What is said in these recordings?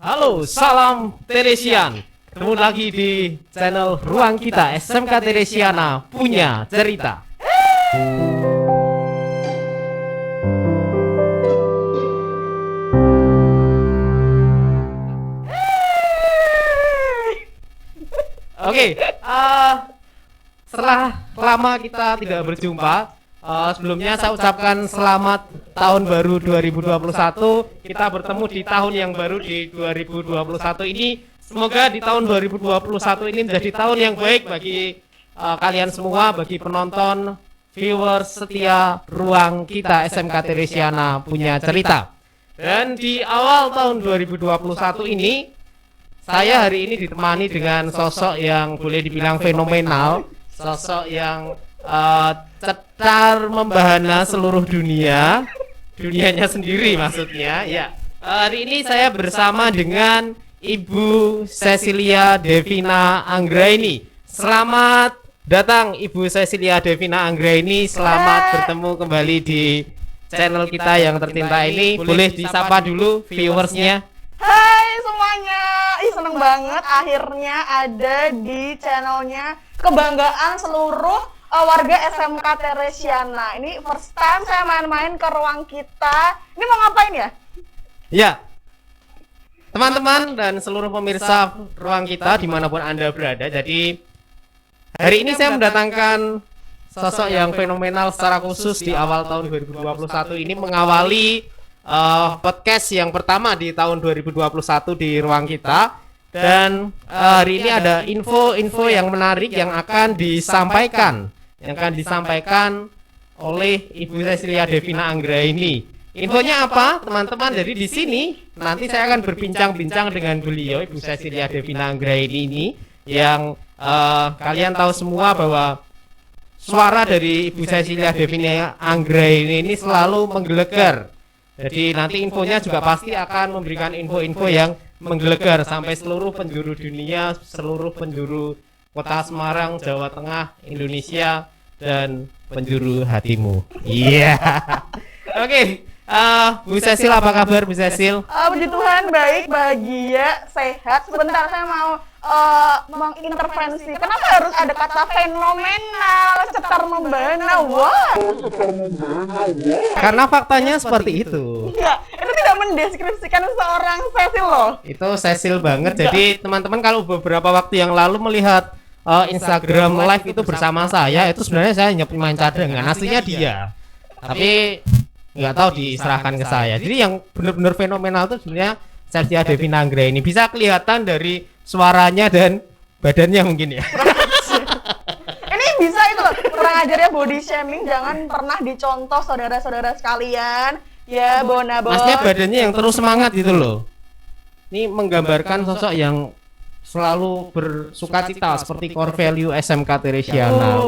Halo, salam Teresian. Ketemu lagi di channel Ruang Kita SMK Teresiana punya cerita. Oke, setelah lama kita tidak berjumpa, sebelumnya saya ucapkan selamat tahun baru 2021. Kita bertemu di tahun yang baru di 2021 ini. Semoga di tahun 2021 ini menjadi tahun yang baik bagi kalian semua, bagi penonton, viewers setia Ruang Kita SMK Teresiana punya cerita. Dan di awal tahun 2021 ini, saya hari ini ditemani dengan sosok yang boleh dibilang fenomenal, sosok yang cetar membahana seluruh dunia, dunianya sendiri maksudnya. Ya, hari ini saya bersama dengan Ibu Cecilia Devina Anggraini. Selamat datang Ibu Cecilia Devina Anggraini. Selamat bertemu kembali di channel kita yang tercinta ini. Boleh disapa dulu viewersnya. Hai semuanya, seneng banget akhirnya ada di channelnya kebanggaan seluruh warga SMK Teresiana. Ini first time saya main-main ke Ruang Kita. Ini mau ngapain ya? Ya, teman-teman dan seluruh pemirsa Ruang Kita dimanapun Anda berada. Jadi hari ini saya mendatangkan sosok yang fenomenal secara khusus di awal tahun 2021 ini, mengawali podcast yang pertama di tahun 2021 di Ruang Kita. Dan hari ini ada info-info yang menarik yang akan disampaikan oleh Ibu Cecilia Devina Anggraini. Infonya apa, teman-teman? Jadi di sini nanti saya akan berbincang-bincang dengan beliau, Ibu Cecilia Devina Anggraini ini, yang kalian tahu semua bahwa suara dari Ibu Cecilia Devina Anggraini ini selalu menggelegar. Jadi nanti infonya juga pasti akan memberikan info-info yang menggelegar sampai seluruh penjuru dunia, seluruh penjuru kota Semarang, Jawa Tengah, Indonesia, dan penjuru hatimu. Iya. Oke, Bu Cecil, apa kabar Bu Cecil? Puji Tuhan, baik, bahagia, sehat. Sebentar saya mau mengintervensi. Kenapa harus ada kata fenomenal, cetar membahana? Wah. Karena faktanya seperti itu. Enggak, itu tidak mendeskripsikan seorang Cecil loh. Itu Cecil banget. Jadi teman-teman kalau beberapa waktu yang lalu melihat Instagram live itu bersama saya, itu sebenarnya saya hanya pemain cadangan, aslinya dia. Tapi nggak tahu diserahkan ke saya. Jadi yang benar-benar fenomenal itu sebenarnya Cecilia Devina Anggraini. Bisa kelihatan dari suaranya dan badannya mungkin ya. Ini bisa itu loh, kurang ajarnya body shaming, jangan pernah dicontoh saudara-saudara sekalian. Ya, Bonabos. Maksudnya badannya yang terus semangat gitu loh. Ini menggambarkan sosok yang selalu bersukacita seperti core value SMK Teresiana.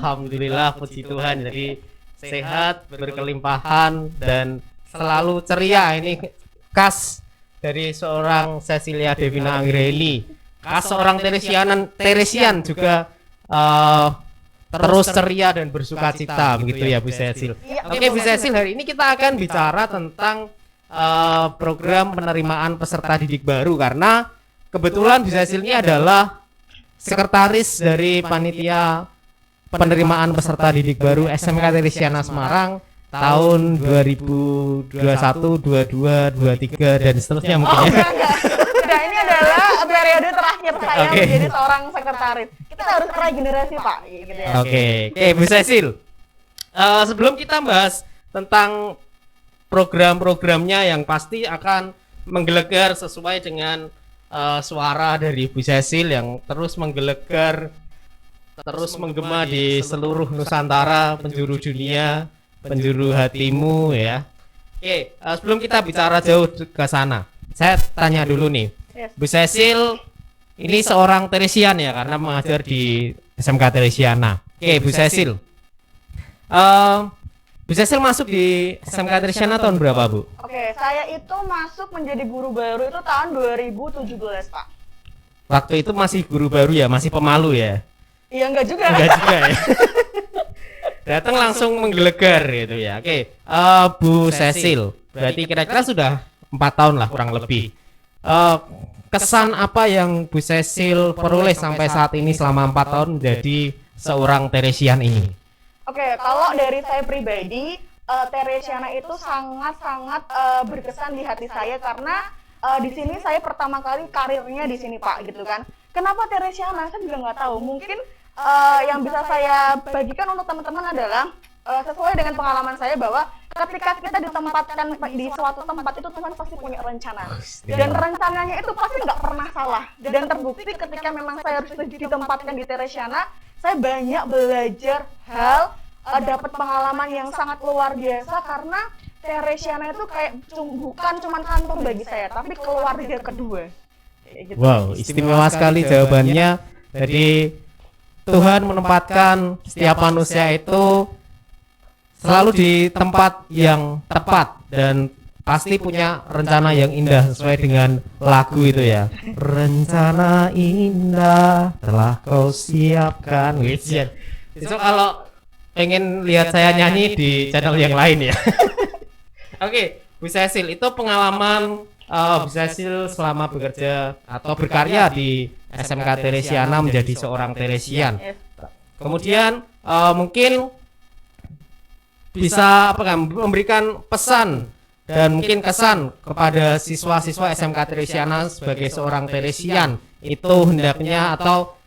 Alhamdulillah, puji Tuhan. Jadi sehat, berkelimpahan, dan selalu ceria. Ini khas dari seorang Cecilia Devina Anggraini. Khas seorang Teresian juga terus ceria dan bersukacita, begitu ya Bu Cecil. Oke Bu Cecil, hari ini kita akan bicara tentang program penerimaan peserta didik baru, karena kebetulan Bu Cecil ini adalah sekretaris dari panitia penerimaan peserta didik baru SMK Teresiana Semarang tahun 2021, 22, 23 dan seterusnya mungkin ya. Enggak, ini adalah periode terakhir saya menjadi seorang sekretaris. Kita harus regenerasi Pak, gitu ya. Oke, Bu Cecil. Sebelum kita bahas tentang program-programnya yang pasti akan menggelegar sesuai dengan suara dari Bu Cecil yang terus menggelegar, terus menggema di seluruh Nusantara, penjuru dunia, penjuru hatimu ya. Oke, sebelum kita bicara jauh ke sana, saya tanya dulu nih, Bu Cecil ini seorang Teresian ya, karena mengajar di SMK Teresiana. Oke, Bu Cecil, Bu Cecil masuk di SMK Teresiana tahun berapa Bu? Oke, saya itu masuk menjadi guru baru itu tahun 2017 Pak. Waktu itu masih guru baru ya, masih pemalu ya? Iya, enggak juga. Enggak juga ya. Datang langsung menggelegar gitu ya. Oke, Bu Cecil, berarti kira-kira sudah 4 tahun lah kurang lebih eh, kesan apa yang Bu Cecil peroleh sampai saat ini selama 4 tahun menjadi seorang Teresian ini? Oke, kalau dari saya pribadi, Teresiana itu sangat-sangat berkesan di hati saya karena di sini saya pertama kali karirnya di sini Pak, gitu kan. Kenapa Teresiana? Saya juga nggak tahu. Mungkin yang bisa saya bagikan untuk teman-teman adalah sesuai dengan pengalaman saya bahwa ketika kita ditempatkan di suatu tempat itu Tuhan pasti punya rencana dan rencananya itu pasti nggak pernah salah, dan terbukti ketika memang saya harus ditempatkan di Teresiana, saya banyak belajar hal, dapat pengalaman yang sangat luar biasa karena Teresiana itu kayak bukan cuma kantor bagi saya tapi keluarga kedua. Gitu. Wow, istimewa sekali jawabannya. Jadi Tuhan menempatkan setiap manusia itu selalu di tempat yang tepat dan pasti punya rencana yang indah sesuai dengan lagu itu ya. Rencana indah telah kau siapkan. Besok kalau pengen lihat saya nyanyi di channel yang lain ya. Oke, Bu Cecil, itu pengalaman Bu Cecil selama bekerja atau berkarya di SMK Teresiana menjadi seorang Teresian. Kemudian mungkin bisa memberikan pesan dan mungkin kesan kepada siswa-siswa SMK Teresiana sebagai seorang Teresian itu hendaknya, atau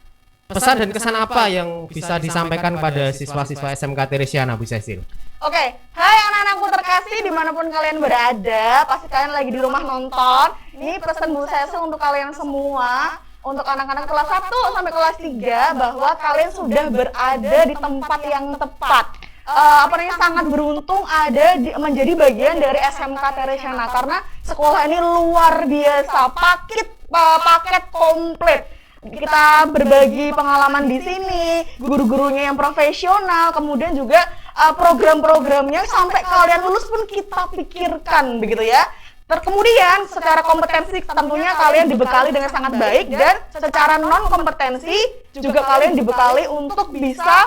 pesan dan kesan apa yang bisa disampaikan kepada siswa-siswa SMK Teresiana, Bu Cecil? Oke, hai anak-anakku terkasih dimanapun kalian berada, pasti kalian lagi di rumah nonton. Ini pesan Bu Cecil untuk kalian semua, untuk anak-anak kelas 1 sampai kelas 3, bahwa kalian sudah berada di tempat yang tepat. Sangat beruntung ada menjadi bagian dari SMK Teresiana karena sekolah ini luar biasa, paket komplit. Kita berbagi pengalaman di sini, guru-gurunya yang profesional, kemudian juga program-programnya sampai kalian lulus pun kita pikirkan begitu ya. Kemudian secara kompetensi tentunya kalian dibekali dengan sangat baik, dan secara non kompetensi juga kalian dibekali untuk bisa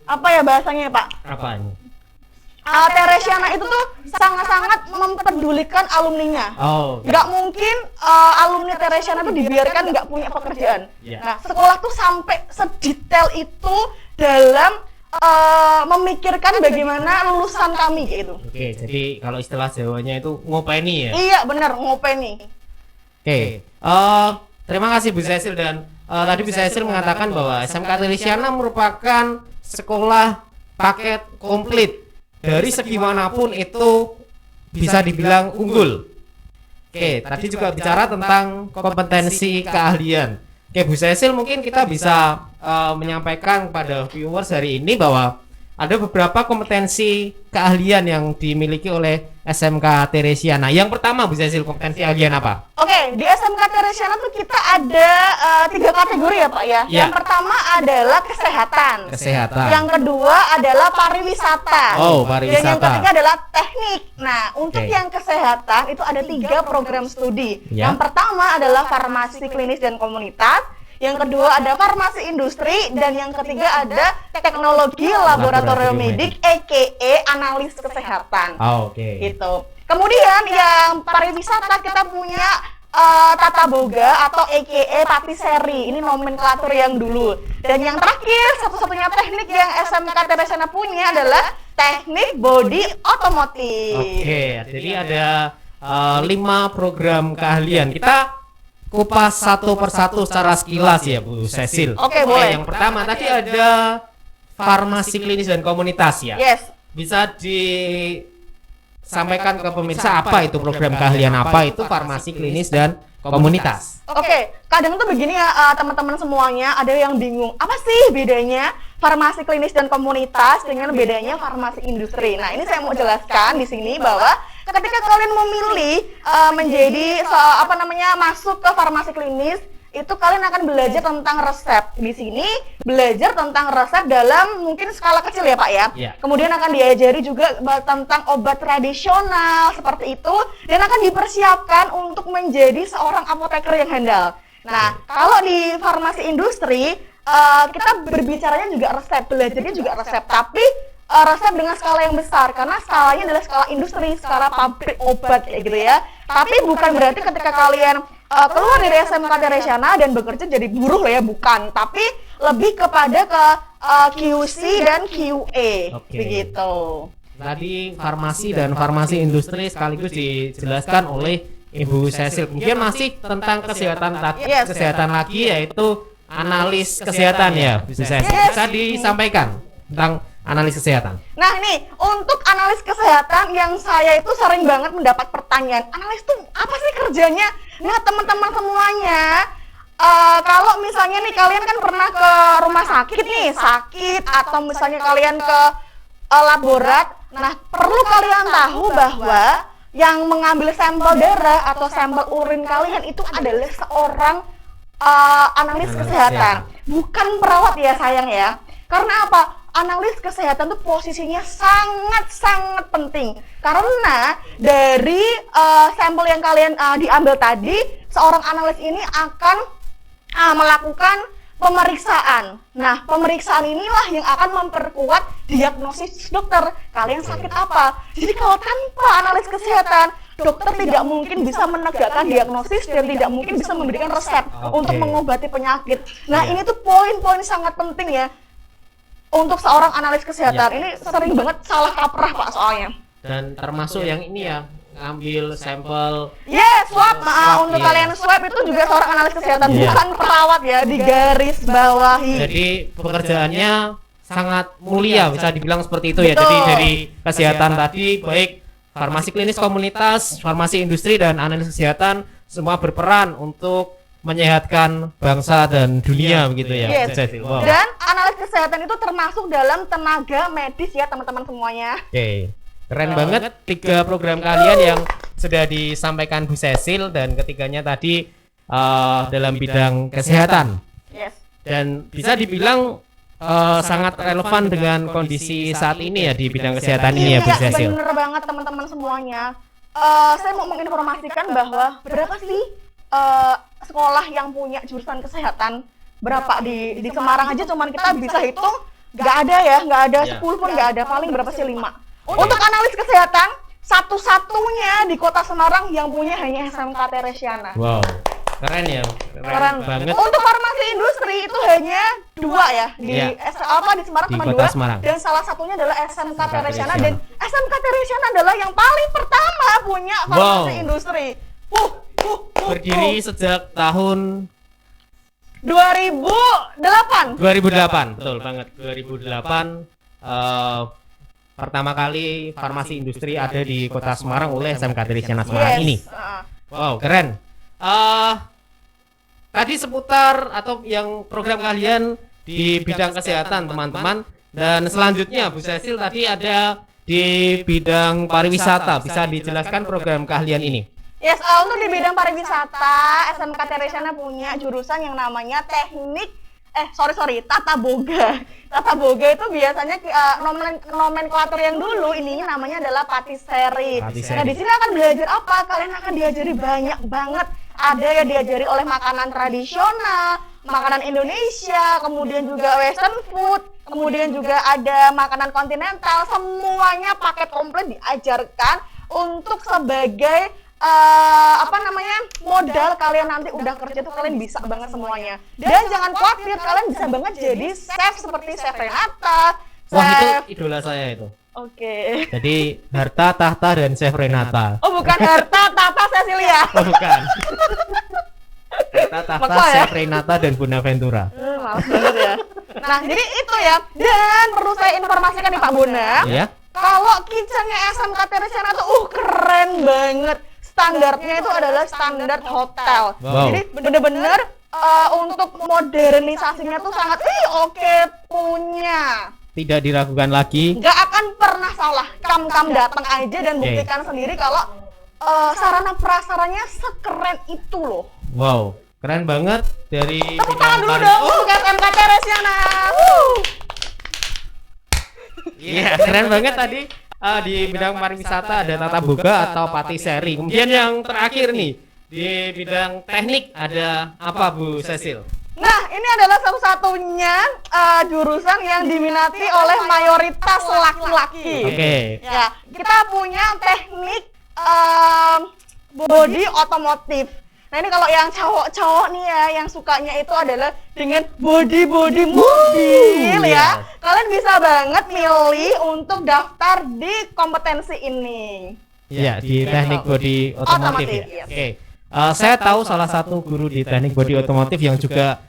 apa ya bahasanya Pak? Apaan? Teresiana itu tuh sangat-sangat mempedulikan alumninya. Nggak mungkin alumni Teresiana itu dibiarkan nggak punya pekerjaan. Nah, sekolah tuh sampai sedetail itu dalam memikirkan bagaimana lulusan kami gitu. Oke, jadi kalau istilah Jawanya itu ngopeni ya? Iya, benar, ngopeni. Oke, terima kasih Bu Cecil, dan tadi Bu Cecil mengatakan bahwa SMK Teresiana merupakan sekolah paket komplit. Dari segi manapun itu bisa dibilang unggul. Oke, tadi juga bicara tentang kompetensi keahlian. Oke, Bu Cecil, mungkin kita bisa menyampaikan kepada viewers hari ini bahwa ada beberapa kompetensi keahlian yang dimiliki oleh SMK Teresiana. Yang pertama, Bu Cecil, kompetensi keahlian apa? Oke, di SMK Teresiana tuh kita ada 3 kategori ya Pak ya. Yang pertama adalah kesehatan. Yang kedua adalah pariwisata. Pariwisata. Dan yang ketiga adalah teknik. Nah, untuk yang kesehatan itu ada 3 program studi. Yang pertama adalah farmasi klinis dan komunitas. Yang kedua ada farmasi industri, dan yang ketiga ada teknologi laboratorium medik, analis kesehatan. Gitu. Kemudian yang pariwisata kita punya tata boga atau patisserie. Ini nomenklatur yang dulu. Dan yang terakhir, satu-satunya teknik yang SMK Teresiana punya adalah teknik bodi otomotif. Jadi ada 5 program keahlian. Kita kupas satu persatu secara sekilas ya Bu Cecil. Boleh. Yang pertama tadi ada farmasi klinis dan komunitas ya. Bisa disampaikan ke pemirsa apa itu program keahlian, apa itu farmasi klinis dan komunitas? Kadang tuh begini ya teman-teman semuanya, ada yang bingung apa sih bedanya farmasi klinis dan komunitas dengan bedanya farmasi industri. Nah, ini saya mau jelaskan di sini bahwa ketika kalian memilih menjadi masuk ke farmasi klinis, itu kalian akan belajar tentang resep. Di sini belajar tentang resep dalam mungkin skala kecil ya Pak ya. Kemudian akan diajari juga tentang obat tradisional seperti itu, dan akan dipersiapkan untuk menjadi seorang apoteker yang handal. Nah, kalau di farmasi industri kita berbicaranya juga resep, belajarnya juga resep, tapi resep dengan skala yang besar, karena skalanya adalah skala industri, skala pabrik obat kayak gitu ya. Tapi bukan berarti ketika kalian keluar dari SMK Teresyana dan bekerja jadi buruh lah ya, bukan. Tapi lebih kepada ke QC dan QA, begitu. Tadi farmasi dan farmasi industri sekaligus dijelaskan oleh Ibu Cecil. Kemudian masih tentang kesehatan tadi, kesehatan lagi yaitu analis kesehatan ya, Bu Cecil. Bisa disampaikan tentang analis kesehatan. Nah nih, untuk analis kesehatan yang saya itu sering banget mendapat pertanyaan, analis itu apa sih kerjanya? Nah teman-teman semuanya, kalau misalnya nih kalian kan pernah ke rumah sakit nih, sakit atau misalnya kalian ke laborat, nah perlu kalian tahu bahwa yang mengambil sampel darah atau sampel urin kalian itu adalah seorang analis kesehatan, bukan perawat ya sayang ya. Karena apa? Analis kesehatan itu posisinya sangat-sangat penting. Karena dari sampel yang kalian diambil tadi, seorang analis ini akan melakukan pemeriksaan. Nah, pemeriksaan inilah yang akan memperkuat diagnosis dokter. Kalian sakit apa? Jadi kalau tanpa analis kesehatan, dokter tidak mungkin bisa menegakkan diagnosis dan tidak mungkin bisa memberikan resep untuk mengobati penyakit. Nah, ini tuh poin-poin sangat penting ya untuk seorang analis kesehatan. Ini sering banget salah kaprah Pak soalnya. Dan termasuk yang ini ya, ngambil sampel swab. Untuk kalian swab itu juga seorang analis kesehatan, bukan perawat ya, di garis bawahi. Jadi pekerjaannya sangat mulia, bisa dibilang seperti itu ya. Jadi dari kesehatan tadi, baik farmasi klinis komunitas, farmasi industri, dan analis kesehatan semua berperan untuk menyehatkan bangsa dan dunia begitu ya. Wow. Dan analis kesehatan itu termasuk dalam tenaga medis ya teman-teman semuanya. Keren banget 3 program kalian yang sudah disampaikan Bu Cecil, dan ketiganya tadi dalam bidang kesehatan. Dan bisa dibilang sangat relevan dengan kondisi saat ini ya di bidang kesehatan ini ya Bu Cecil. Bener banget teman-teman semuanya. Saya mau menginformasikan bahwa berapa sih sekolah yang punya jurusan kesehatan? Berapa di Semarang aja cuman kita bisa hitung, nggak ada ya, nggak ada 10 pun nggak ada, paling berapa sih 5. Untuk analis kesehatan, satu-satunya di kota Semarang yang punya hanya SMK Teresyana. Wow, keren ya, keren banget. Untuk farmasi industri itu hanya 2 ya, di Semarang di cuma 2, dan salah satunya adalah SMK Teresyana, dan SMK Teresyana adalah yang paling pertama punya farmasi industri. Berdiri sejak tahun 2008. Betul banget, 2008. Pertama kali farmasi industri ada di kota Semarang oleh SMK Teresyana Semarang ini. Wow, keren. Tadi seputar atau yang program kalian di bidang kesehatan teman-teman, dan selanjutnya Bu Cecil tadi ada di bidang pariwisata. Bisa dijelaskan program kalian ini? Untuk di bidang pariwisata, SMK Teresyana punya jurusan yang namanya Tata Boga. Tata Boga itu biasanya nomenklatur yang dulu ininya namanya adalah patisserie. Nah, di sini akan belajar apa? Kalian akan diajari banyak banget. Ada yang diajari oleh makanan tradisional, makanan Indonesia, kemudian juga western food, kemudian juga ada makanan kontinental. Semuanya paket komplit diajarkan untuk sebagai modal kalian nanti udah kerja tuh kalian bisa banget semuanya. Dan jangan khawatir, kalian bisa banget jadi chef seperti Chef Renata. Wah, itu idola saya itu. Jadi Harta, Tahta, dan Chef Renata. Oh, bukan Harta, Tahta, Cecilia. Oh, bukan. Harta, Tahta, Chef Renata, dan Bonaventura. Malas banget ya. Nah, jadi itu ya. Dan perlu saya informasikan nih Pak Bona. Kalau kitchennya SMK Teresyana tuh keren banget. Standarnya itu adalah standar hotel. Jadi bener-bener untuk modernisasinya tuh sangat punya. Tidak diragukan lagi. Nggak akan pernah salah. Kam datang aja dan buktikan sendiri kalau sarana prasaranya sekeren itu loh. Wow, keren banget dari. Tepuk tangan dulu dong untuk SMK Teresyana. Iya, keren banget tadi. Di bidang pariwisata ada Tata Boga atau patisserie. Kemudian yang terakhir nih, di bidang teknik ada apa Bu Cecil? Nah, ini adalah satu-satunya jurusan yang diminati oleh mayoritas laki-laki. Oke. Ya, kita punya teknik body otomotif. Nah, ini kalau yang cowok-cowok nih ya, yang sukanya itu adalah dengan body mobil ya. Kalian bisa banget milih untuk daftar di kompetensi ini. Iya, di teknik body otomotif ya. Yes. Oke. Saya tahu salah satu guru di teknik body otomotif yang juga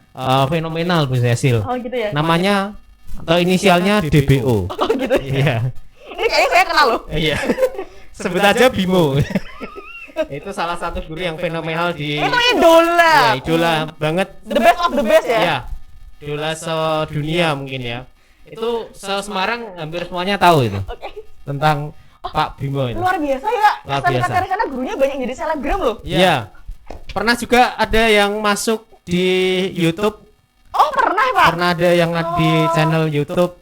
fenomenal Bu Cecil. Oh gitu ya. Namanya atau inisialnya DBO. Oh gitu. Iya. Ini kayaknya saya kenal loh. Iya. Sebut aja Bimo. Itu salah satu guru yang fenomenal di Itu idola. ya, idola banget. The best of the best ya. Ya. Idola sedunia mungkin ya. Itu se-Semarang hampir semuanya tahu itu. Oke. Tentang Pak Bimo itu. Luar biasa ya. Luar SMK biasa. Teresana gurunya banyak jadi selebgram loh. Iya. Pernah juga ada yang masuk di YouTube. Oh pernah Pak? Pernah ada yang di channel YouTube.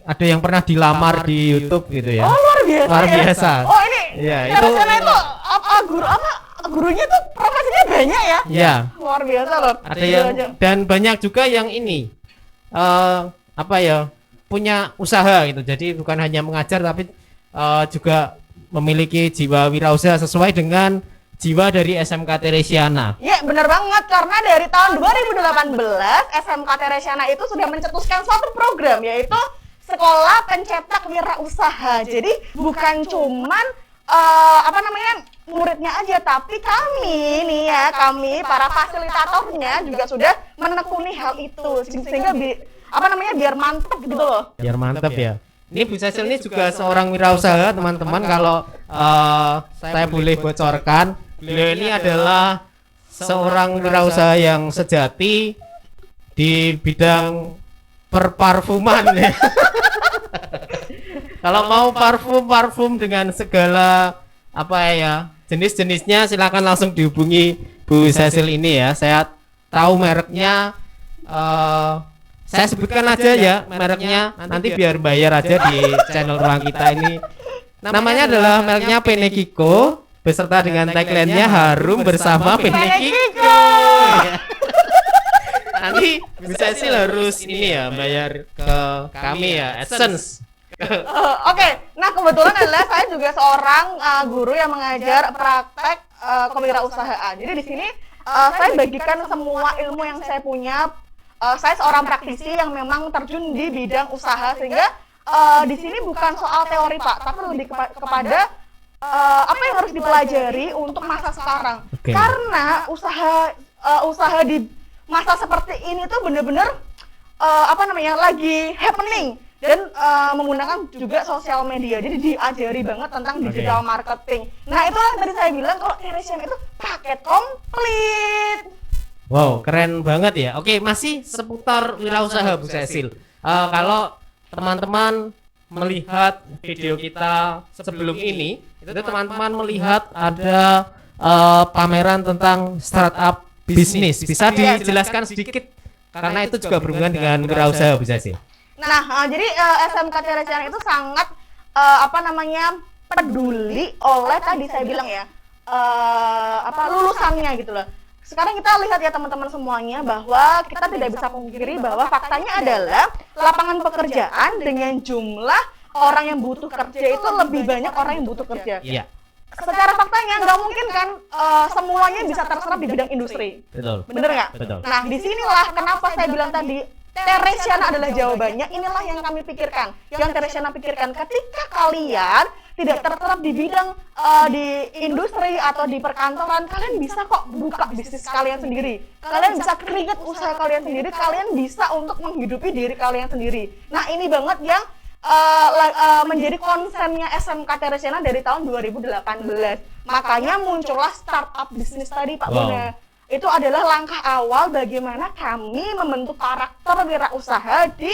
Ada yang pernah dilamar di YouTube gitu ya. Oh luar biasa. Luar ya. biasa. Oh ini. Iya, Teresana itu gurunya tuh profesinya banyak ya. Iya. Luar biasa loh. Ada yang dan banyak juga yang ini apa ya, punya usaha gitu. Jadi bukan hanya mengajar tapi juga memiliki jiwa wirausaha sesuai dengan jiwa dari SMK Teresiana. Ya benar banget, karena dari tahun 2018 SMK Teresiana itu sudah mencetuskan suatu program, yaitu Sekolah Pencetak Wirausaha. Jadi bukan cuman muridnya aja, tapi kami nih ya, kami para fasilitatornya juga sudah menekuni hal itu sehingga biar mantap gitu loh. Biar mantap ya. Ini Bu Cecil ini juga seorang wirausaha teman-teman. Kalau saya boleh bocorkan, beliau ini adalah seorang wirausaha yang sejati di bidang perparfuman ya. Kalau mau parfum dengan segala jenis-jenisnya, silakan langsung dihubungi Bu Cecil ini ya. Saya tahu mereknya, saya sebutkan aja ya mereknya, nanti biar bayar aja di channel Ruang Kita ini. Namanya adalah mereknya Penekiko, beserta dengan tagline-nya harum bersama Penekiko. Nanti Bu Cecil harus ini ya, bayar ke kami ya, AdSense. Oke, nah kebetulan adalah saya juga seorang guru yang mengajar praktek kewirausahaan. Jadi di sini saya bagikan semua ilmu yang saya punya. Saya seorang praktisi yang memang terjun di bidang usaha, sehingga di sini bukan soal teori Pak, tapi lebih kepada apa yang harus dipelajari untuk masa sekarang. Oke. Karena usaha di masa seperti ini tuh bener-bener lagi happening dan menggunakan juga sosial media. Jadi diajari banget tentang digital marketing. Nah, itu yang tadi saya bilang kalau Teresiana itu paket komplit. Wow, keren banget ya. Oke, masih seputar wirausaha Bu Cecil. Kalau teman-teman melihat video kita sebelum ini, itu teman-teman melihat ada pameran tentang startup bisnis. Bisa dijelaskan sedikit karena itu juga berhubungan dengan wirausaha Bu Cecil. Nah, jadi SMK Teresiana itu sangat peduli oleh tadi saya bilang ya, lulusannya gitu loh. Sekarang kita lihat ya teman-teman semuanya, bahwa kita tidak bisa pungkiri bahwa faktanya adalah lapangan pekerjaan dengan jumlah orang yang butuh kerja itu lebih banyak orang yang butuh kerja. Iya. Secara faktanya nggak mungkin kan semuanya bisa terserap di bidang industri. Betul. Bener nggak? Betul. Nah, disinilah kenapa saya bilang tadi Teresiana adalah jawabannya. Inilah yang kami pikirkan, yang Teresiana pikirkan. Ketika kalian tidak terserap di bidang di industri atau di perkantoran, kalian bisa kok buka bisnis kalian sendiri. Kalian bisa create usaha kalian sendiri. Kalian bisa untuk menghidupi diri kalian sendiri. Nah, ini banget yang menjadi konsennya SMK Teresiana dari tahun 2018. Makanya muncullah startup bisnis tadi Pak Bunda. Itu adalah langkah awal bagaimana kami membentuk karakter wirausaha di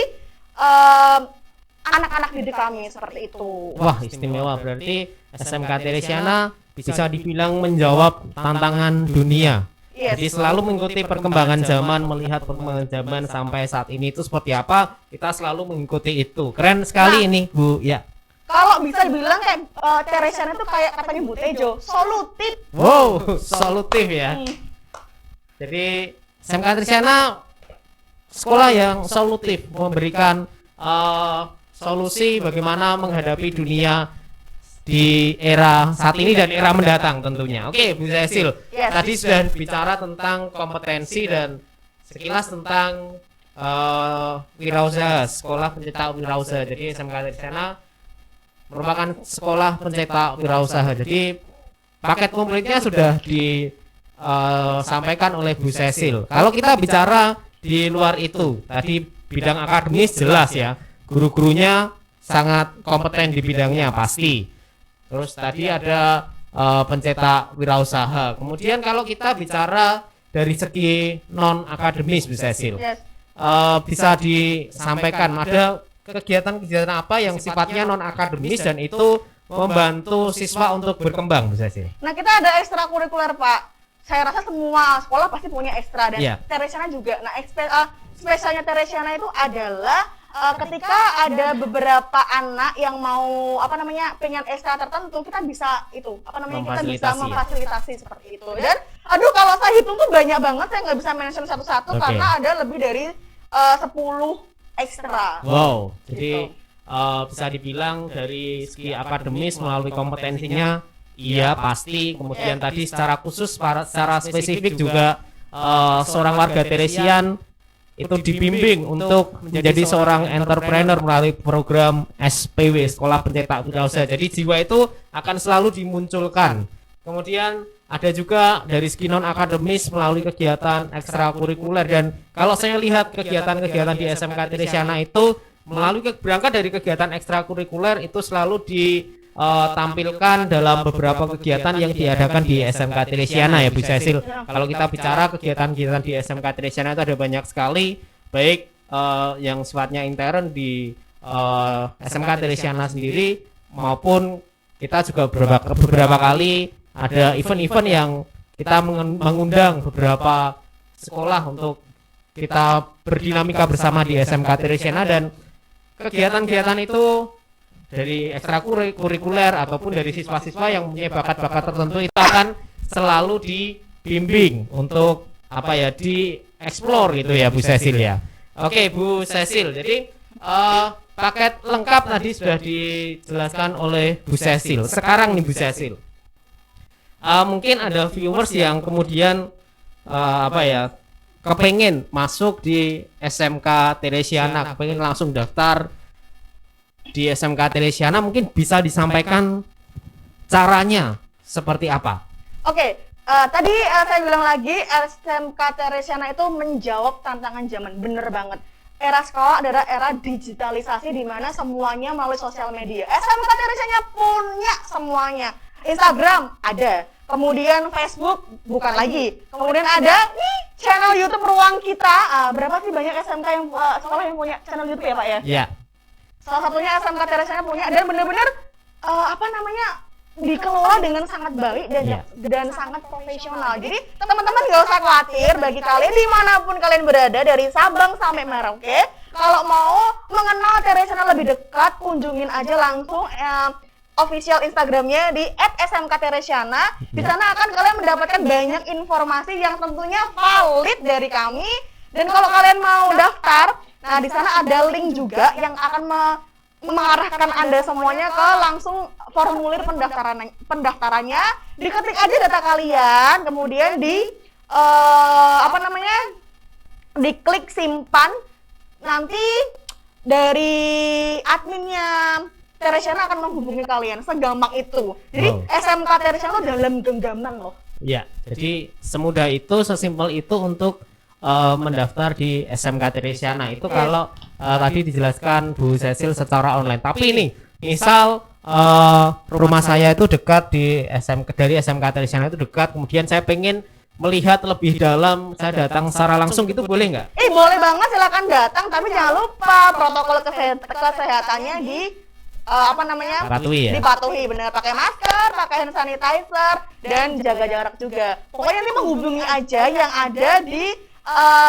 anak-anak didik kami seperti itu. Wah, istimewa. Berarti SMK Teresiana bisa dibilang menjawab tantangan dunia. Yes. Jadi selalu mengikuti perkembangan zaman, melihat perkembangan zaman sampai saat ini itu seperti apa, kita selalu mengikuti itu. Keren sekali ini, Bu. Ya. Kalau bisa dibilang kayak Teresiana itu kayak katanya Bu Tejo, solutif. Wow, solutif ya. Jadi SMK Teresiana sekolah yang solutif, memberikan solusi bagaimana menghadapi dunia di era saat ini dan era mendatang tentunya. Oke, Bu Cecil, Yes. tadi sudah bicara tentang kompetensi dan sekilas tentang wirausaha, sekolah pencetak wirausaha. Jadi SMK Trisana merupakan sekolah pencetak wirausaha. Jadi paket komplitnya sudah disampaikan oleh Bu Cecil. Kalau kita bicara di luar itu, tadi bidang akademis jelas ya, guru-gurunya sangat kompeten di bidangnya pasti. Terus tadi ada pencetak wirausaha. Kemudian kalau kita bicara dari segi non akademis, Bu Cecil, Yes. bisa disampaikan ada kegiatan-kegiatan apa yang sifatnya non akademis dan itu membantu siswa untuk berkembang, Bu Cecil. Nah, kita ada ekstrakurikuler, Pak. Saya rasa semua sekolah pasti punya ekstra dan Iya. Teresiana juga. Nah, spesialnya Teresiana itu adalah ketika ada beberapa anak yang mau pengen ekstra tertentu, kita bisa kita bisa Memfasilitasi, ya. memfasilitasi seperti itu. Dan kalau saya hitung tuh banyak banget, saya nggak bisa mention satu-satu Oke. karena ada lebih dari 10 ekstra. Wow, jadi Gitu. bisa dibilang dari segi akademis melalui kompetensinya, iya pasti. Kemudian tadi secara khusus, secara spesifik juga seorang warga Teresian itu dibimbing untuk menjadi seorang entrepreneur melalui program SPW, Sekolah Pencetak Wirausaha. Jadi jiwa itu akan selalu dimunculkan. Kemudian ada juga dari segi non akademis melalui kegiatan ekstrakurikuler, dan kalau saya lihat kegiatan-kegiatan di SMK Teresiana itu berangkat dari kegiatan ekstrakurikuler itu selalu ditampilkan dalam beberapa kegiatan yang diadakan di SMK Teresiana ya, Bu Cecil. Kalau kita bicara kegiatan-kegiatan di SMK Teresiana itu ada banyak sekali, baik yang sifatnya intern di SMK Teresiana sendiri maupun kita juga beberapa kali ada event-event yang kita mengundang beberapa sekolah untuk kita berdinamika bersama di SMK Teresiana, dan kegiatan-kegiatan itu dari ekstrakurikuler ataupun dari siswa-siswa yang punya bakat-bakat tertentu itu akan selalu dibimbing untuk dieksplor gitu ya, Bu Cecil ya. Oke, Bu Cecil, jadi paket lengkap tadi sudah dijelaskan oleh Bu Cecil. Sekarang nih Bu Cecil, mungkin ada viewers yang kemudian kepengen masuk di SMK Teresiana, kepengen langsung daftar di SMK Teresiana, mungkin bisa disampaikan caranya seperti apa? Oke, tadi saya bilang lagi SMK Teresiana itu menjawab tantangan zaman, bener banget. Era sekolah adalah era digitalisasi di mana semuanya melalui sosial media. SMK Teresiana punya semuanya. Instagram ada, kemudian Facebook bukan lagi, kemudian ada nih channel YouTube Ruang Kita. Berapa sih banyak SMK yang sekolah yang punya channel YouTube ya, Pak ya? Ya. Salah satunya SMK Teresiana punya, dan benar-benar dikelola dengan sangat baik dan sangat profesional. Jadi teman-teman nggak usah khawatir, bagi kalian dimanapun kalian berada dari Sabang sampai Merauke, kalau mau mengenal Teresiana lebih dekat, kunjungin aja langsung official Instagramnya di @smkteresiana. Di sana akan kalian mendapatkan banyak informasi yang tentunya valid dari kami. Dan kalau kalian mau daftar, nah di sana ada link juga yang akan mengarahkan Anda semuanya ke langsung formulir pendaftarannya. Diketik aja data kalian, kemudian diklik simpan. Nanti dari adminnya Teresiana akan menghubungi kalian, segampang itu. Jadi SMK Teresiana itu dalam genggaman loh. Ya, jadi semudah itu, sesimpel itu untuk mendaftar di SMK Teresiana. Itu kalau tadi dijelaskan Bu Cecil secara online. Tapi ini, misal rumah saya itu dekat dari SMK Teresiana itu dekat, kemudian saya pengen melihat lebih dalam, saya datang secara langsung, itu boleh nggak? Boleh banget, silakan datang, tapi jangan lupa protokol kesehatannya Patuhi ya? dipatuhi, bener, pakai masker, pakai hand sanitizer, dan jaga jarak juga. Pokoknya nanti menghubungi aja yang ada di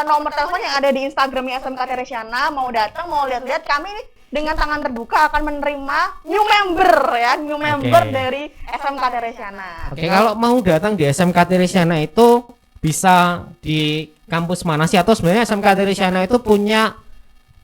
nomor telepon yang ada di Instagramnya SMK Teresiana. Mau datang, mau lihat-lihat, kami dengan tangan terbuka akan menerima new member dari SMK Teresiana. Oke, kalau mau datang di SMK Teresiana itu bisa di kampus mana sih, atau sebenarnya SMK Theresiana itu punya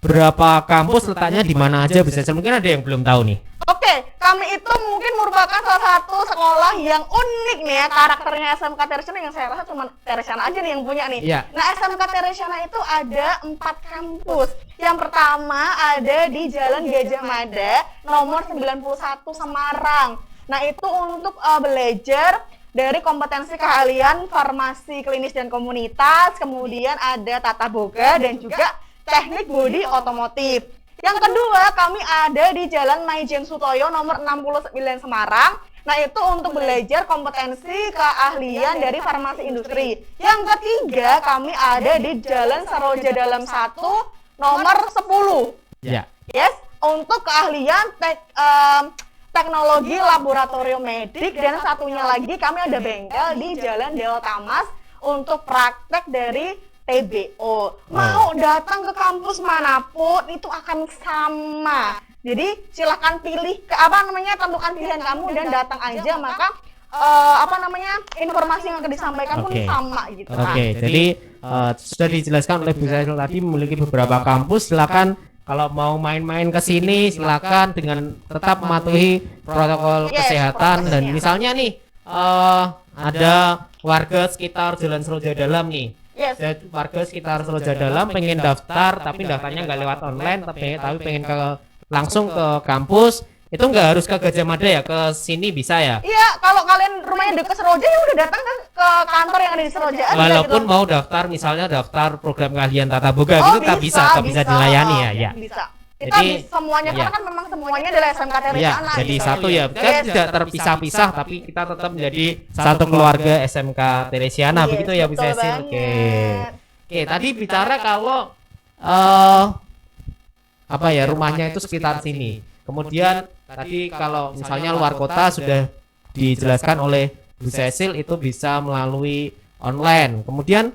berapa kampus, letaknya di mana aja bisa? Mungkin ada yang belum tahu nih. Oke, kami itu mungkin merupakan salah satu sekolah yang unik nih ya, karakternya SMK Theresiana yang saya rasa cuma Theresiana aja nih yang punya nih. Iya. Nah, SMK Theresiana itu ada 4 kampus. Yang pertama ada di Jalan Gajah Mada nomor 91 Semarang. Nah, itu untuk belajar dari kompetensi keahlian farmasi klinis dan komunitas, kemudian ada tata boga dan juga teknik bodi otomotif. Yang kedua, kami ada di Jalan Maijen Sutoyo nomor 69 Semarang. Nah, itu untuk belajar kompetensi keahlian dari farmasi industri. Yang ketiga, kami ada di Jalan Saroja Dalam 1 nomor 10. Ya. Yes, untuk keahlian teknologi laboratorium medik, dan satunya lagi kami ada bengkel di Jalan Dewa Tamas untuk praktek dari TBO. Mau datang ke kampus manapun itu akan sama. Jadi silahkan pilih tentukan pilihan kamu dan datang aja, maka informasi yang akan disampaikan pun sama gitu. Oke, jadi sudah dijelaskan oleh Bu Cecil tadi memiliki beberapa kampus. Silakan kalau mau main-main ke sini silakan dengan tetap mematuhi protokol kesehatan. Dan misalnya nih ada warga sekitar Jalan Seroja Dalam nih. Warga sekitar Seroja Dalam pengen daftar tapi daftarnya nggak lewat online, tapi pengen langsung ke kampus, itu nggak harus ke Gajah Mada ya, ke sini bisa ya? Iya, kalau kalian rumahnya dekat Seroja ya udah datang ke kantor yang ada di Seroja aja. Walaupun gitu. Mau daftar misalnya daftar program keahlian tata boga gitu, bisa dilayani ya. Bisa. Kita Jadi semuanya kan memang semuanya adalah SMK Theresiana. Ya, jadi satu ya, kita tidak terpisah-pisah tapi kita tetap menjadi satu keluarga SMK Theresiana, begitu ya Bu Cecil. Oke, tadi bicara kalau rumahnya itu sekitar sini. Kemudian tadi kalau misalnya luar kota sudah dijelaskan oleh Bu Cecil itu bisa melalui online. Kemudian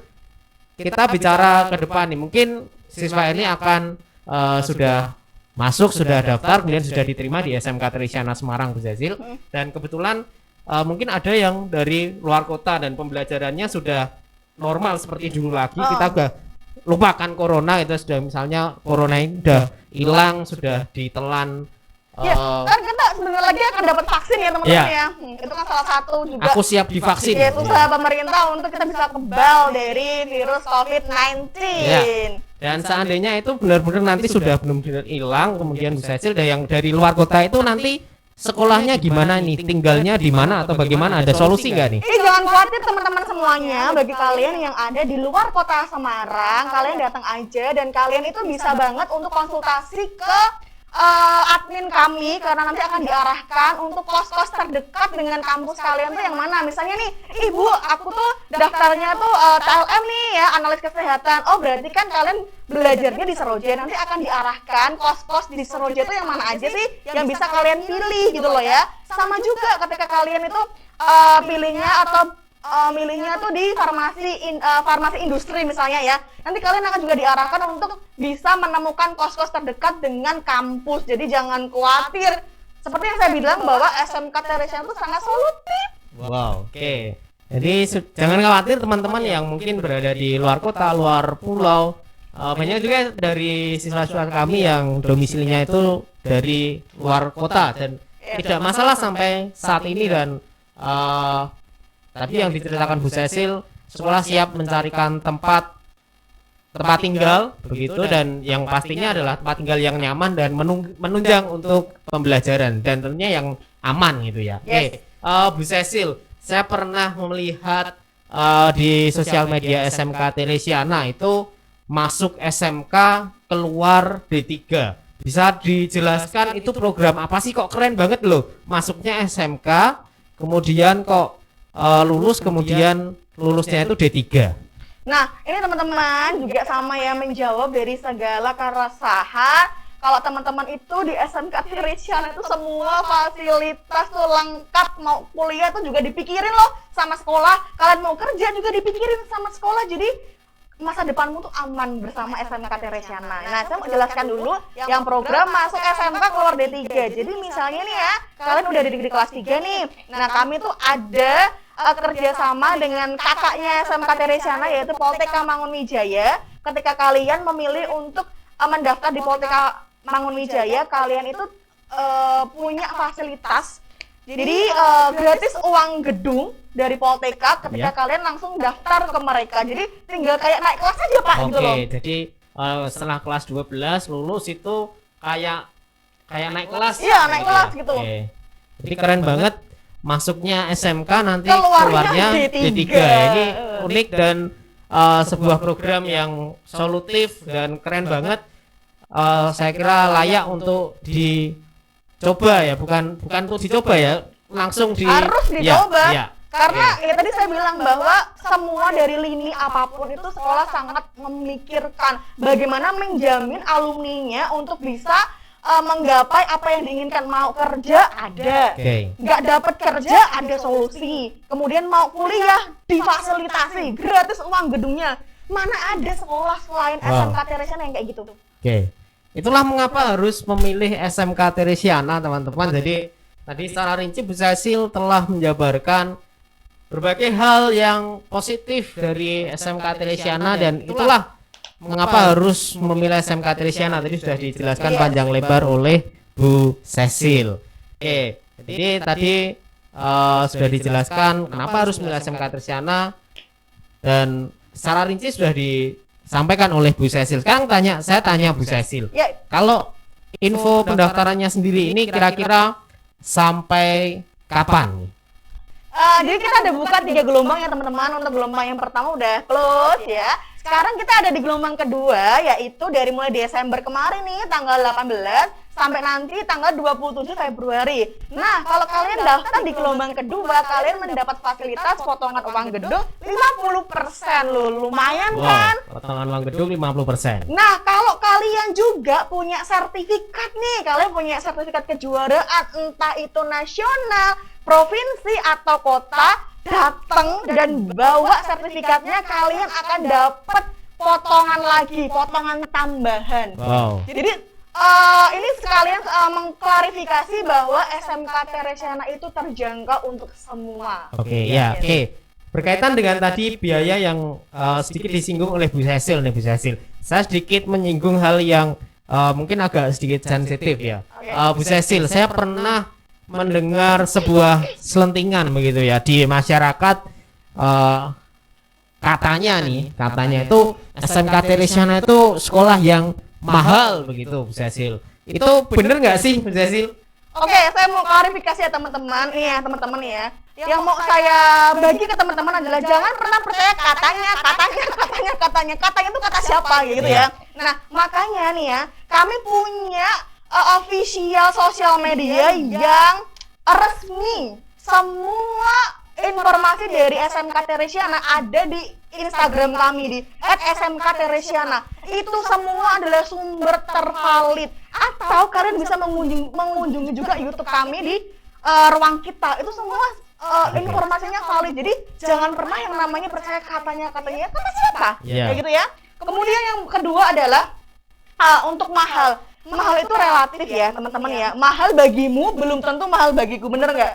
kita bicara ke depan nih, mungkin siswa ini akan sudah masuk, sudah daftar, kemudian sudah diterima di SMK Theresiana Semarang, Bu Cecil. Dan kebetulan mungkin ada yang dari luar kota dan pembelajarannya sudah normal seperti dulu lagi. Kita udah lupakan corona, itu sudah misalnya corona ini udah hilang, sudah ditelan. Kan kita sebentar lagi akan dapat vaksin ya teman-teman ya. Itu kan salah satu juga. Aku siap divaksin. Itu usaha pemerintah untuk kita bisa kebal dari virus COVID-19. Dan seandainya itu benar-benar nanti sudah benar-benar hilang, kemudian Bu Cecil yang dari luar kota itu nanti sekolahnya gimana nih, tinggalnya di mana atau bagaimana, ada solusi nggak nih? Jangan khawatir teman-teman semuanya, bagi kalian yang ada di luar kota Semarang, kalian datang aja dan kalian itu bisa banget untuk konsultasi ke admin kami, karena nanti akan diarahkan untuk kos-kos terdekat dengan kampus kalian tuh yang mana. Misalnya nih, Ibu, aku tuh daftarnya tuh TLM nih ya, analis kesehatan. Oh, berarti kan kalian belajarnya di Seroja, nanti akan diarahkan kos-kos di Seroja tuh yang mana aja sih yang bisa kalian pilih gitu loh ya. Sama juga ketika kalian itu pilihnya atau milihnya tuh di farmasi industri misalnya ya. Nanti kalian akan juga diarahkan untuk bisa menemukan kos-kos terdekat dengan kampus. Jadi jangan khawatir. Seperti yang saya bilang bahwa SMK Theresiana itu sangat solutif. Wow, oke. Jadi jangan khawatir teman-teman yang mungkin berada di luar kota, luar pulau. Banyak juga dari siswa-siswa kami yang domisilinya itu dari luar kota dan tidak masalah sampai saat ini. Dan tadi yang diceritakan Bu Cecil, sekolah siap mencarikan tempat tinggal begitu, dan yang pastinya adalah tempat tinggal yang nyaman dan menunjang untuk pembelajaran dan tentunya yang aman gitu ya. Oke, Bu Cecil, saya pernah melihat di sosial media SMK Theresiana itu masuk SMK keluar D3. Bisa dijelaskan itu program apa sih, kok keren banget loh masuknya SMK kemudian kok lulus, kemudian lulusnya itu D3. Nah, ini teman-teman juga sama ya, menjawab dari segala keresahan. Kalau teman-teman itu di SMK Theresiana itu semua fasilitas tuh lengkap, mau kuliah tuh juga dipikirin loh sama sekolah, kalian mau kerja juga dipikirin sama sekolah. Jadi masa depanmu tuh aman bersama SMK Theresiana. Nah, saya mau jelaskan dulu yang program masuk SMK keluar D3. Jadi misalnya nih ya, kalian udah di kelas 3 nih. Nah, kami tuh ada kerjasama dengan kakaknya SMK Teresiana yaitu Polteka Mangunwijaya. Ketika kalian memilih untuk mendaftar di Polteka Mangunwijaya, kalian itu punya fasilitas. Jadi gratis uang gedung dari Polteka ketika kalian langsung daftar ke mereka. Jadi tinggal kayak naik kelas aja Pak gitu loh. Oke, jadi setelah kelas 12 lulus itu kayak naik kelas. Iya, naik kelas gitu. Oke. Jadi keren banget. Masuknya SMK nanti Keluarnya keluarnya D3. D3. Ini unik dan sebuah program yang solutif dan keren banget. Saya kira layak untuk dicoba ya, bukan untuk dicoba ya, langsung harus dicoba. Ya. Karena ya tadi saya bilang bahwa semua dari lini apapun itu sekolah sangat memikirkan bagaimana menjamin alumninya untuk bisa menggapai apa yang diinginkan. Mau kerja ada, nggak dapat kerja ada solusi. Kemudian mau kuliah difasilitasi, gratis uang gedungnya. Mana ada sekolah selain SMK Teresiana yang kayak gitu? Itulah mengapa harus memilih SMK Teresiana teman-teman. Jadi tadi secara rinci Bu Cecil telah menjabarkan berbagai hal yang positif dari SMK Teresiana dan itulah mengapa harus memilih SMK Teresiana. Tadi sudah dijelaskan panjang lebar oleh Bu Cecil. Jadi tadi sudah dijelaskan kenapa harus memilih SMK Teresiana dan secara rinci sudah disampaikan oleh Bu Cecil. Sekarang saya tanya Bu Cecil. Kalau info pendaftarannya sendiri ini kira-kira sampai kapan? Jadi kita ada buka 3 gelombang ya teman-teman. Untuk gelombang yang pertama udah close ya. Sekarang kita ada di gelombang kedua, yaitu dari mulai Desember kemarin nih tanggal 18 sampai nanti tanggal 27 Februari. Nah, kalau kalian daftar di gelombang kedua, kalian mendapat fasilitas potongan uang gedung 50% loh. Lumayan kan? Potongan uang gedung 50%. Nah, kalau kalian juga punya sertifikat nih, kalian punya sertifikat kejuaraan, entah itu nasional, provinsi atau kota, datang dan bawa sertifikatnya, kalian akan dapat potongan lagi, potongan tambahan. Jadi ini sekalian mengklarifikasi bahwa SMK Teresiana itu terjangkau untuk semua. Oke. Berkaitan dengan tadi biaya yang sedikit disinggung oleh Bu Cecil nih Bu Cecil. Saya sedikit menyinggung hal yang mungkin agak sedikit sensitif ya. Bu Cecil, saya pernah mendengar sebuah selentingan begitu ya di masyarakat, katanya itu SMK Teresiana itu sekolah yang mahal begitu Bu Cecil. Itu bener nggak sih Bu Cecil? Oke, saya mau klarifikasi ya teman-teman. Nih ya teman-teman ya. Yang mau saya bagi ke teman-teman adalah jangan pernah percaya katanya itu kata siapa gitu ya. Nah, makanya nih ya, kami punya official sosial media yang resmi. Semua informasi dari SMK Teresiana ada di Instagram kami di @smkteresiana. Itu semua adalah sumber tervalid. Atau kalian bisa mengunjungi juga YouTube kami di ruang kita. Itu semua informasinya valid. Jadi jangan pernah yang namanya percaya katanya kata siapa, kayak gitu ya. Kemudian yang kedua adalah untuk mahal. Mahal itu relatif ya teman-teman ya. Mahal bagimu belum tentu mahal bagiku, bener nggak?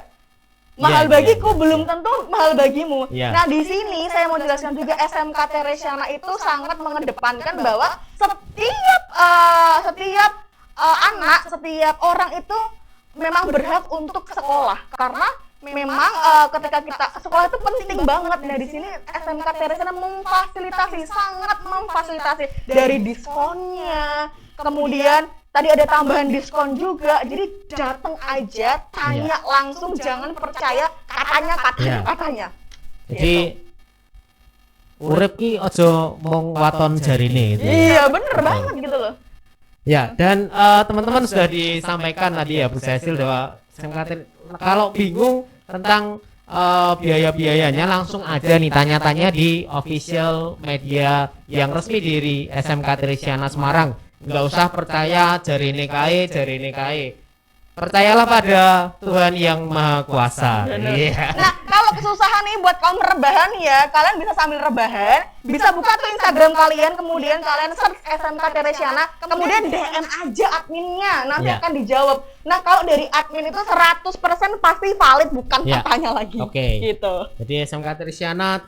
Mahal bagiku belum tentu mahal bagimu. Nah di sini saya mau jelaskan juga SMK Teresiana itu sangat mengedepankan bahwa setiap anak, setiap orang itu memang berhak untuk sekolah karena memang ketika kita sekolah itu penting banget. Nah di sini SMK Teresiana sangat memfasilitasi dari diskonnya, kemudian tadi ada tambahan diskon juga. Jadi datang aja, tanya langsung, jangan percaya katanya. Jadi urip ki aja mung waton jarine gitu. Iya, bener banget gitu loh. Ya, dan teman-teman sudah disampaikan tadi ya Bu Cecil bahwa kalau bingung tentang biaya-biayanya langsung aja nih tanya-tanya di official media yang resmi dari SMK Teresiana Semarang. Nggak usah percaya jarine kae. Percayalah pada Tuhan yang Maha Kuasa. Nah, kalau kalau kesusahan nih buat kaum rebahan ya, kalian bisa sambil rebahan, bisa buka tuh Instagram kalian, kemudian kalian search SMK Teresiana, kemudian DM aja adminnya, nanti akan dijawab. Nah, kalau dari admin itu 100% pasti valid, bukan katanya lagi. Gitu. Jadi SMK Teresiana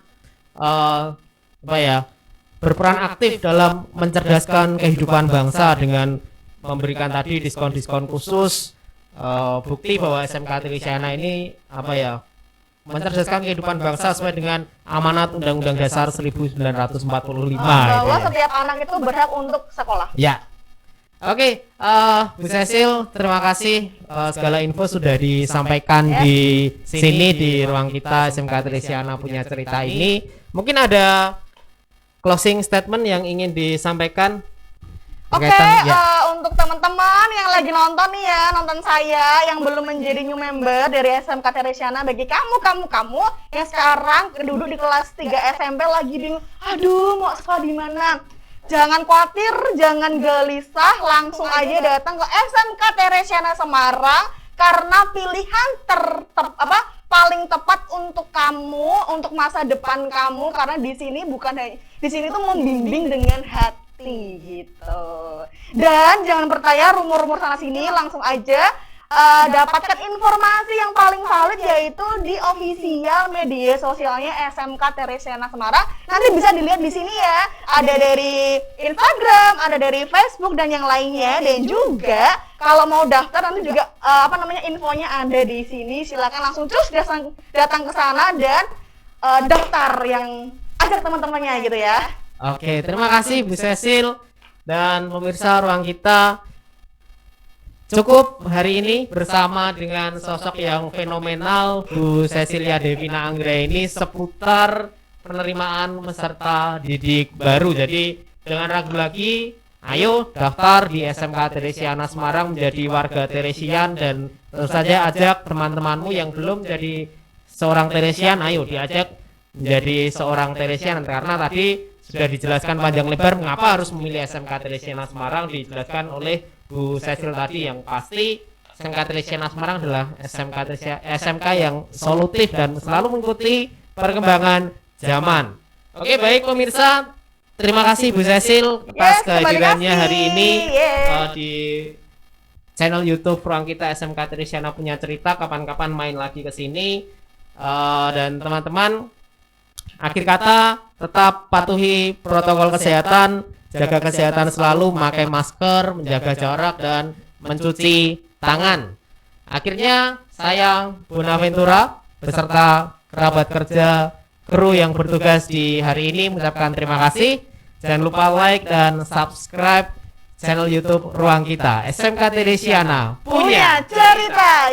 berperan aktif dalam mencerdaskan kehidupan bangsa dengan memberikan tadi diskon-diskon khusus. Bukti bahwa SMK Teresiana ini mencerdaskan kehidupan bangsa sesuai dengan amanat Undang-Undang Dasar 1945 bahwa setiap anak itu berhak untuk sekolah. Ya. Oke, Bu Cecil, terima kasih segala info sudah disampaikan di sini di ruang kita SMK Teresiana punya cerita ini. Mungkin ada closing statement yang ingin disampaikan. Oke, untuk teman-teman yang lagi nonton nih ya, nonton saya yang belum menjadi new member dari SMK Teresiana, bagi kamu yang sekarang duduk di kelas 3 SMP lagi bingung, aduh mau sekolah di mana? Jangan khawatir, jangan gelisah, langsung aja datang ke SMK Teresiana Semarang karena pilihan paling tepat untuk kamu, untuk masa depan kamu, karena di sini tuh membimbing dengan hati gitu. Dan jangan percaya rumor-rumor sana sini, langsung aja dapatkan informasi yang paling valid yaitu di official media sosialnya SMK Teresiana Semarang. Nanti bisa dilihat di sini ya. Ada dari Instagram, ada dari Facebook dan yang lainnya. Dan juga kalau mau daftar nanti juga infonya ada di sini. Silakan langsung terus datang ke sana dan daftar yang ajak teman-temannya gitu ya. Oke, terima kasih Bu Cecil dan pemirsa ruang kita. Cukup hari ini bersama dengan sosok yang fenomenal Bu Cecilia Devina Anggra ini seputar penerimaan peserta didik baru. Jadi jangan ragu lagi, ayo daftar di SMK Teresiana Semarang menjadi warga Teresian, dan tentu saja ajak teman-temanmu yang belum jadi seorang Teresian, ayo diajak menjadi seorang Teresian, karena tadi sudah dijelaskan panjang lebar mengapa harus memilih SMK Teresiana Semarang, dijelaskan oleh Bu Cecil tadi. Yang pasti SMK Teresiana Semarang adalah SMK yang solutif dan selalu mengikuti perkembangan zaman. Oke, baik pemirsa, terima kasih Bu Cecil atas kehadirannya hari ini di channel YouTube ruang kita SMK Teresiana punya cerita. Kapan-kapan main lagi ke sini. Dan teman-teman, akhir kata, tetap patuhi protokol kesehatan, jaga kesehatan selalu, memakai masker, menjaga jarak, dan mencuci tangan. Akhirnya, saya Bonaventura beserta kerabat kerja, kru yang bertugas di hari ini mengucapkan terima kasih. Jangan lupa like dan subscribe channel YouTube Ruang Kita SMK Teresiana punya cerita.